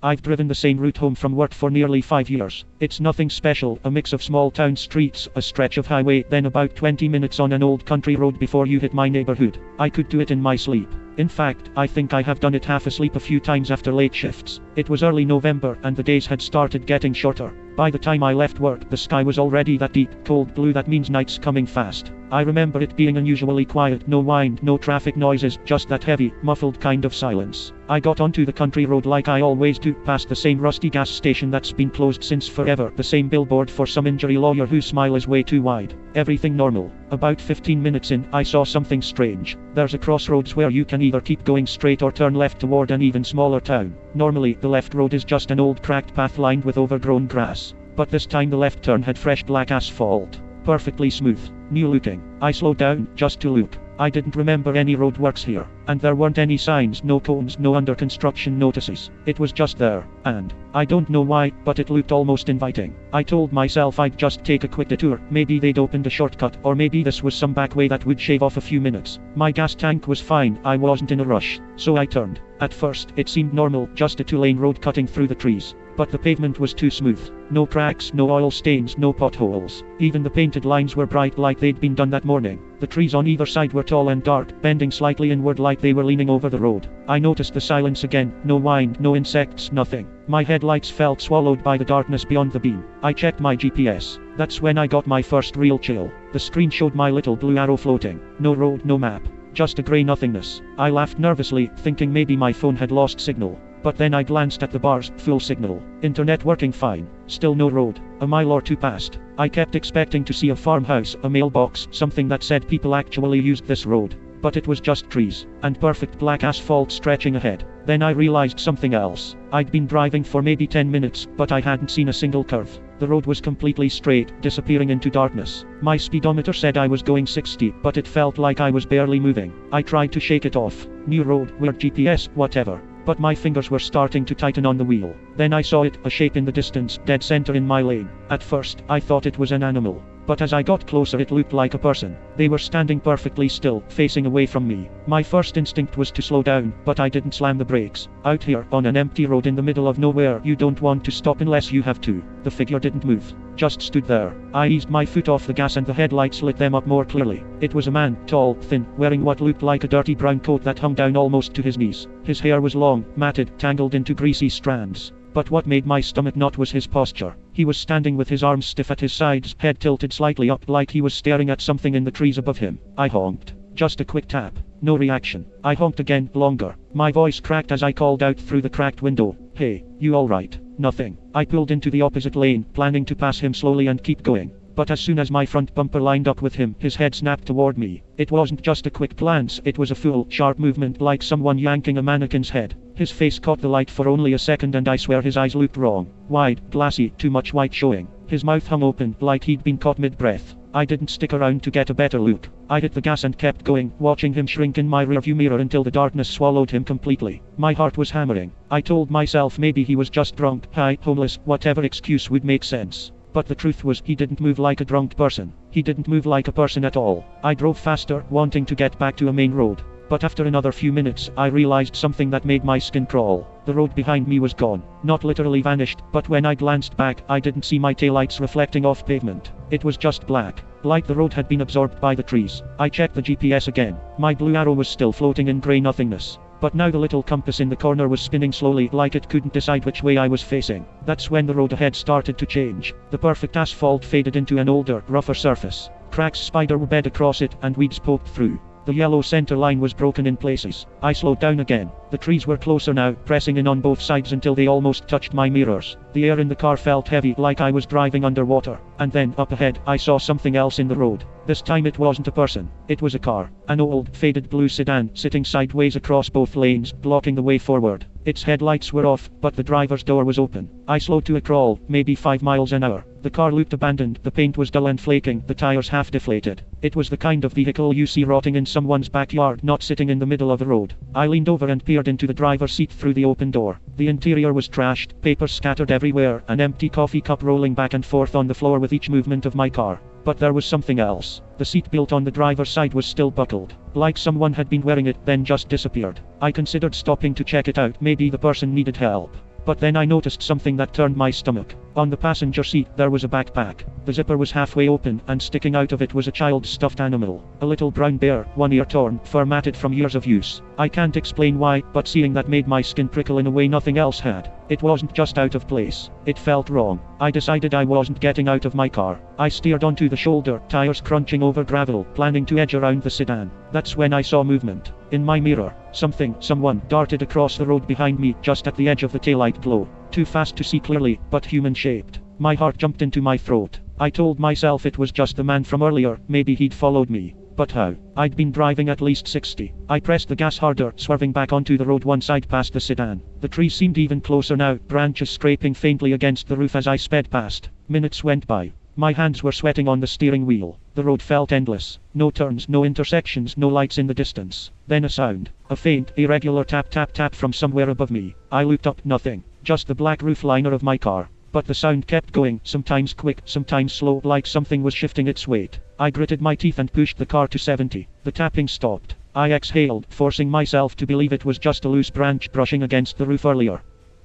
I've driven the same route home from work for nearly 5 years. It's nothing special, a mix of small town streets, a stretch of highway, then about 20 minutes on an old country road before you hit my neighborhood. I could do it in my sleep. In fact, I think I have done it half asleep a few times after late shifts. It was early November and the days had started getting shorter. By the time I left work, the sky was already that deep, cold blue that means night's coming fast. I remember it being unusually quiet, no wind, no traffic noises, just that heavy, muffled kind of silence. I got onto the country road like I always do, past the same rusty gas station that's been closed since forever, the same billboard for some injury lawyer whose smile is way too wide. Everything normal. About 15 minutes in, I saw something strange. There's a crossroads where you can either keep going straight or turn left toward an even smaller town. Normally, the left road is just an old cracked path lined with overgrown grass. But this time the left turn had fresh black asphalt. Perfectly smooth. New looking. I slowed down, just to look. I didn't remember any roadworks here. And there weren't any signs, no cones, no under construction notices. It was just there. And I don't know why, but it looked almost inviting. I told myself I'd just take a quick detour. Maybe they'd opened a shortcut, or maybe this was some back way that would shave off a few minutes. My gas tank was fine, I wasn't in a rush. So I turned. At first, it seemed normal, just a 2-lane road cutting through the trees. But the pavement was too smooth. No cracks, no oil stains, no potholes. Even the painted lines were bright like they'd been done that morning. The trees on either side were tall and dark, bending slightly inward like they were leaning over the road. I noticed the silence again, no wind, no insects, nothing. My headlights felt swallowed by the darkness beyond the beam. I checked my GPS. That's when I got my first real chill. The screen showed my little blue arrow floating. No road, no map. Just a grey nothingness. I laughed nervously, thinking maybe my phone had lost signal. But then I glanced at the bars, full signal. Internet working fine. Still no road. A mile or two past. I kept expecting to see a farmhouse, a mailbox, something that said people actually used this road. But it was just trees, and perfect black asphalt stretching ahead. Then I realized something else. I'd been driving for maybe 10 minutes, but I hadn't seen a single curve. The road was completely straight, disappearing into darkness. My speedometer said I was going 60, but it felt like I was barely moving. I tried to shake it off. New road, weird GPS, whatever. But my fingers were starting to tighten on the wheel. Then I saw it, a shape in the distance, dead center in my lane. At first, I thought it was an animal. But as I got closer it looked like a person. They were standing perfectly still, facing away from me. My first instinct was to slow down, but I didn't slam the brakes. Out here, on an empty road in the middle of nowhere, you don't want to stop unless you have to. The figure didn't move. Just stood there. I eased my foot off the gas and the headlights lit them up more clearly. It was a man, tall, thin, wearing what looked like a dirty brown coat that hung down almost to his knees. His hair was long, matted, tangled into greasy strands. But what made my stomach knot was his posture. He was standing with his arms stiff at his sides, head tilted slightly up like he was staring at something in the trees above him. I honked. Just a quick tap. No reaction. I honked again, longer. My voice cracked as I called out through the cracked window. Hey, you alright? Nothing. I pulled into the opposite lane, planning to pass him slowly and keep going. But as soon as my front bumper lined up with him, his head snapped toward me. It wasn't just a quick glance, it was a full, sharp movement like someone yanking a mannequin's head. His face caught the light for only a second and I swear his eyes looked wrong. Wide, glassy, too much white showing. His mouth hung open, like he'd been caught mid-breath. I didn't stick around to get a better look. I hit the gas and kept going, watching him shrink in my rearview mirror until the darkness swallowed him completely. My heart was hammering. I told myself maybe he was just drunk, high, homeless, whatever excuse would make sense. But the truth was, he didn't move like a drunk person. He didn't move like a person at all. I drove faster, wanting to get back to a main road. But after another few minutes, I realized something that made my skin crawl. The road behind me was gone. Not literally vanished, but when I glanced back, I didn't see my taillights reflecting off pavement. It was just black. Like the road had been absorbed by the trees. I checked the GPS again. My blue arrow was still floating in grey nothingness. But now the little compass in the corner was spinning slowly, like it couldn't decide which way I was facing. That's when the road ahead started to change. The perfect asphalt faded into an older, rougher surface. Cracks spider-webbed across it, and weeds poked through. The yellow center line was broken in places. I slowed down again. The trees were closer now, pressing in on both sides until they almost touched my mirrors. The air in the car felt heavy, like I was driving underwater. And then, up ahead, I saw something else in the road. This time it wasn't a person. It was a car. An old, faded blue sedan, sitting sideways across both lanes, blocking the way forward. Its headlights were off, but the driver's door was open. I slowed to a crawl, maybe 5 miles an hour. The car looked abandoned, the paint was dull and flaking, the tires half deflated. It was the kind of vehicle you see rotting in someone's backyard, not sitting in the middle of a road. I leaned over and peered into the driver's seat through the open door. The interior was trashed, papers scattered everywhere, an empty coffee cup rolling back and forth on the floor with each movement of my car. But there was something else. The seat built on the driver's side was still buckled. Like someone had been wearing it, then just disappeared. I considered stopping to check it out, maybe the person needed help. But then I noticed something that turned my stomach. On the passenger seat, there was a backpack. The zipper was halfway open, and sticking out of it was a child's stuffed animal. A little brown bear, one ear torn, fur matted from years of use. I can't explain why, but seeing that made my skin prickle in a way nothing else had. It wasn't just out of place. It felt wrong. I decided I wasn't getting out of my car. I steered onto the shoulder, tires crunching over gravel, planning to edge around the sedan. That's when I saw movement. In my mirror, someone darted across the road behind me, just at the edge of the taillight glow. Too fast to see clearly, but human-shaped. My heart jumped into my throat. I told myself it was just the man from earlier, maybe he'd followed me. But how? I'd been driving at least 60. I pressed the gas harder, swerving back onto the road once I'd passed the sedan. The trees seemed even closer now, branches scraping faintly against the roof as I sped past. Minutes went by. My hands were sweating on the steering wheel. The road felt endless. No turns, no intersections, no lights in the distance. Then a sound. A faint, irregular tap tap tap from somewhere above me. I looked up, nothing. Just the black roof liner of my car. But the sound kept going, sometimes quick, sometimes slow, like something was shifting its weight. I gritted my teeth and pushed the car to 70. The tapping stopped. I exhaled, forcing myself to believe it was just a loose branch brushing against the roof earlier.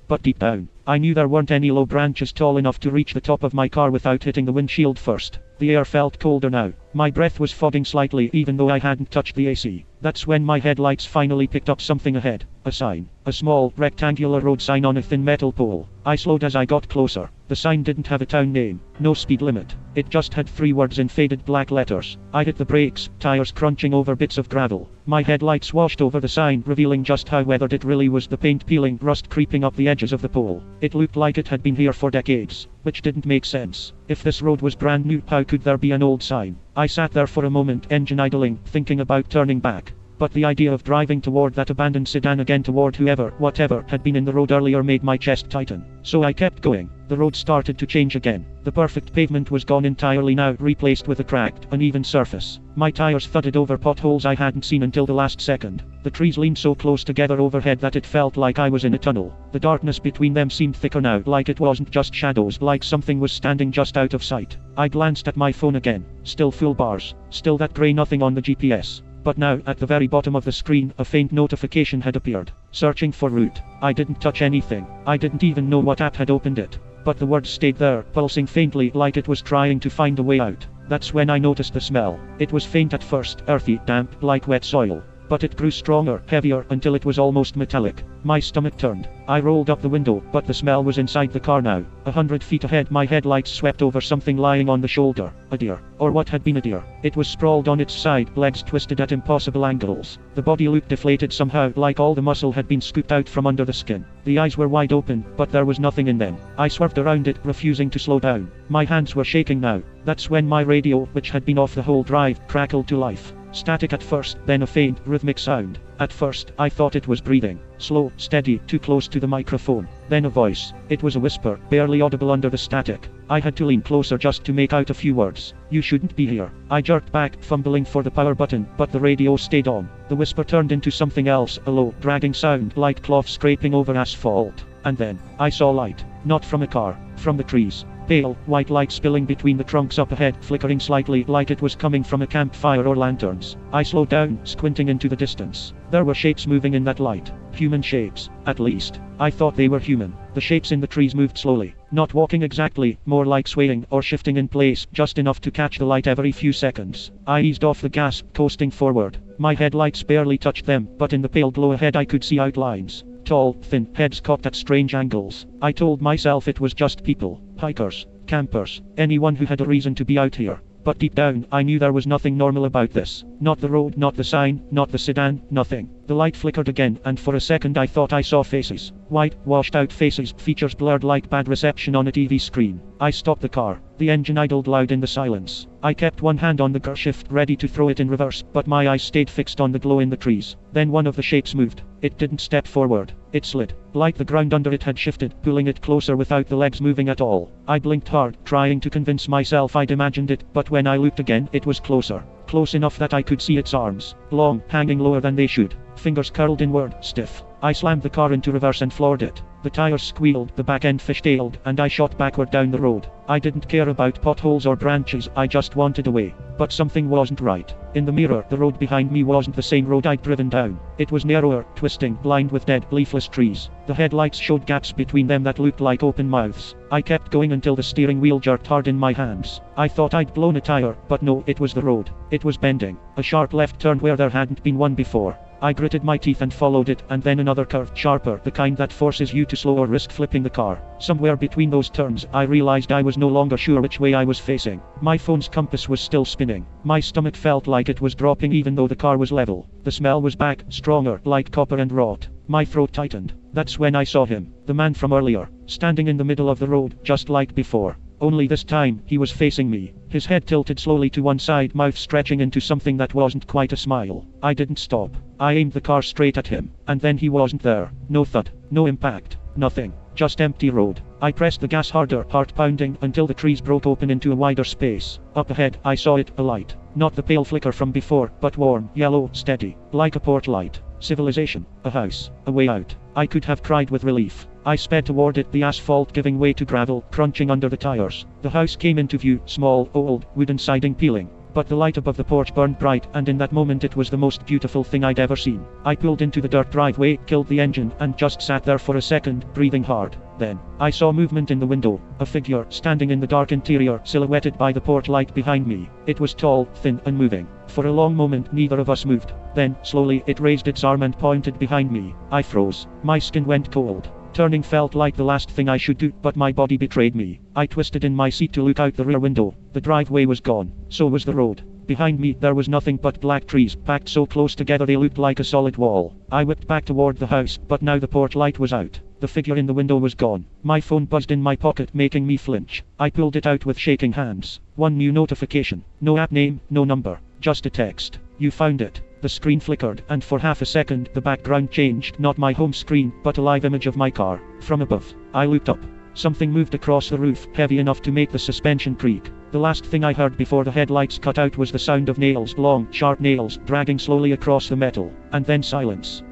But deep down, I knew there weren't any low branches tall enough to reach the top of my car without hitting the windshield first. The air felt colder now. My breath was fogging slightly even though I hadn't touched the AC. That's when my headlights finally picked up something ahead. A sign. A small, rectangular road sign on a thin metal pole. I slowed as I got closer. The sign didn't have a town name. No speed limit. It just had 3 words in faded black letters. I hit the brakes, tires crunching over bits of gravel. My headlights washed over the sign, revealing just how weathered it really was, the paint peeling, rust creeping up the edges of the pole. It looked like it had been here for decades. Which didn't make sense. If this road was brand new, how could there be an old sign? I sat there for a moment, engine idling, thinking about turning back. But the idea of driving toward that abandoned sedan again, toward whatever had been in the road earlier, made my chest tighten. So I kept going. The road started to change again. The perfect pavement was gone entirely now, replaced with a cracked, uneven surface. My tires thudded over potholes I hadn't seen until the last second. The trees leaned so close together overhead that it felt like I was in a tunnel. The darkness between them seemed thicker now, like it wasn't just shadows, like something was standing just out of sight. I glanced at my phone again. Still full bars. Still that grey nothing on the GPS. But now, at the very bottom of the screen, a faint notification had appeared. Searching for route. I didn't touch anything. I didn't even know what app had opened it. But the words stayed there, pulsing faintly, like it was trying to find a way out. That's when I noticed the smell. It was faint at first, earthy, damp, like wet soil. But it grew stronger, heavier, until it was almost metallic. My stomach turned. I rolled up the window, but the smell was inside the car now. 100 feet ahead, my headlights swept over something lying on the shoulder. A deer. Or what had been a deer. It was sprawled on its side, legs twisted at impossible angles. The body looked deflated somehow, like all the muscle had been scooped out from under the skin. The eyes were wide open, but there was nothing in them. I swerved around it, refusing to slow down. My hands were shaking now. That's when my radio, which had been off the whole drive, crackled to life. Static at first, then a faint, rhythmic sound. At first, I thought it was breathing. Slow, steady, too close to the microphone. Then a voice. It was a whisper, barely audible under the static. I had to lean closer just to make out a few words. "You shouldn't be here." I jerked back, fumbling for the power button, but the radio stayed on. The whisper turned into something else, a low, dragging sound, like cloth scraping over asphalt. And then, I saw light. Not from a car, from the trees. Pale, white light spilling between the trunks up ahead, flickering slightly, like it was coming from a campfire or lanterns. I slowed down, squinting into the distance. There were shapes moving in that light. Human shapes, at least. I thought they were human. The shapes in the trees moved slowly. Not walking exactly, more like swaying or shifting in place, just enough to catch the light every few seconds. I eased off the gas, coasting forward. My headlights barely touched them, but in the pale glow ahead I could see outlines. Tall, thin, heads cocked at strange angles. I told myself it was just people. Hikers. Campers. Anyone who had a reason to be out here. But deep down, I knew there was nothing normal about this. Not the road, not the sign, not the sedan, nothing. The light flickered again, and for a second I thought I saw faces. White, washed out faces, features blurred like bad reception on a TV screen. I stopped the car. The engine idled loud in the silence. I kept one hand on the gear shift, ready to throw it in reverse, but my eyes stayed fixed on the glow in the trees. Then one of the shapes moved. It didn't step forward. It slid. Like the ground under it had shifted, pulling it closer without the legs moving at all. I blinked hard, trying to convince myself I'd imagined it, but when I looked again, it was closer. Close enough that I could see its arms. Long, hanging lower than they should. Fingers curled inward, stiff. I slammed the car into reverse and floored it. The tires squealed, the back end fishtailed, and I shot backward down the road. I didn't care about potholes or branches, I just wanted away. But something wasn't right. In the mirror, the road behind me wasn't the same road I'd driven down. It was narrower, twisting, lined with dead, leafless trees. The headlights showed gaps between them that looked like open mouths. I kept going until the steering wheel jerked hard in my hands. I thought I'd blown a tire, but no, it was the road. It was bending. A sharp left turn where there hadn't been one before. I gritted my teeth and followed it, and then another curve, sharper, the kind that forces you to slow or risk flipping the car. Somewhere between those turns, I realized I was no longer sure which way I was facing. My phone's compass was still spinning. My stomach felt like it was dropping even though the car was level. The smell was back, stronger, like copper and rot. My throat tightened. That's when I saw him, the man from earlier, standing in the middle of the road, just like before. Only this time, he was facing me. His head tilted slowly to one side, mouth stretching into something that wasn't quite a smile. I didn't stop. I aimed the car straight at him, and then he wasn't there. No thud, no impact, nothing. Just empty road. I pressed the gas harder, heart pounding, until the trees broke open into a wider space. Up ahead, I saw it, a light. Not the pale flicker from before, but warm, yellow, steady, like a port light. Civilization, a house, a way out. I could have cried with relief. I sped toward it, the asphalt giving way to gravel, crunching under the tires. The house came into view, small, old, wooden siding peeling. But the light above the porch burned bright, and in that moment it was the most beautiful thing I'd ever seen. I pulled into the dirt driveway, killed the engine, and just sat there for a second, breathing hard. Then, I saw movement in the window. A figure, standing in the dark interior, silhouetted by the porch light behind me. It was tall, thin, and moving. For a long moment neither of us moved. Then, slowly, it raised its arm and pointed behind me. I froze. My skin went cold. Turning felt like the last thing I should do, but my body betrayed me. I twisted in my seat to look out the rear window. The driveway was gone. So was the road. Behind me, there was nothing but black trees, packed so close together they looked like a solid wall. I whipped back toward the house, but now the porch light was out. The figure in the window was gone. My phone buzzed in my pocket, making me flinch. I pulled it out with shaking hands. One new notification. No app name, no number. Just a text. You found it. The screen flickered, and for half a second, the background changed, not my home screen, but a live image of my car. From above, I looked up. Something moved across the roof, heavy enough to make the suspension creak. The last thing I heard before the headlights cut out was the sound of nails, long, sharp nails, dragging slowly across the metal. And then silence.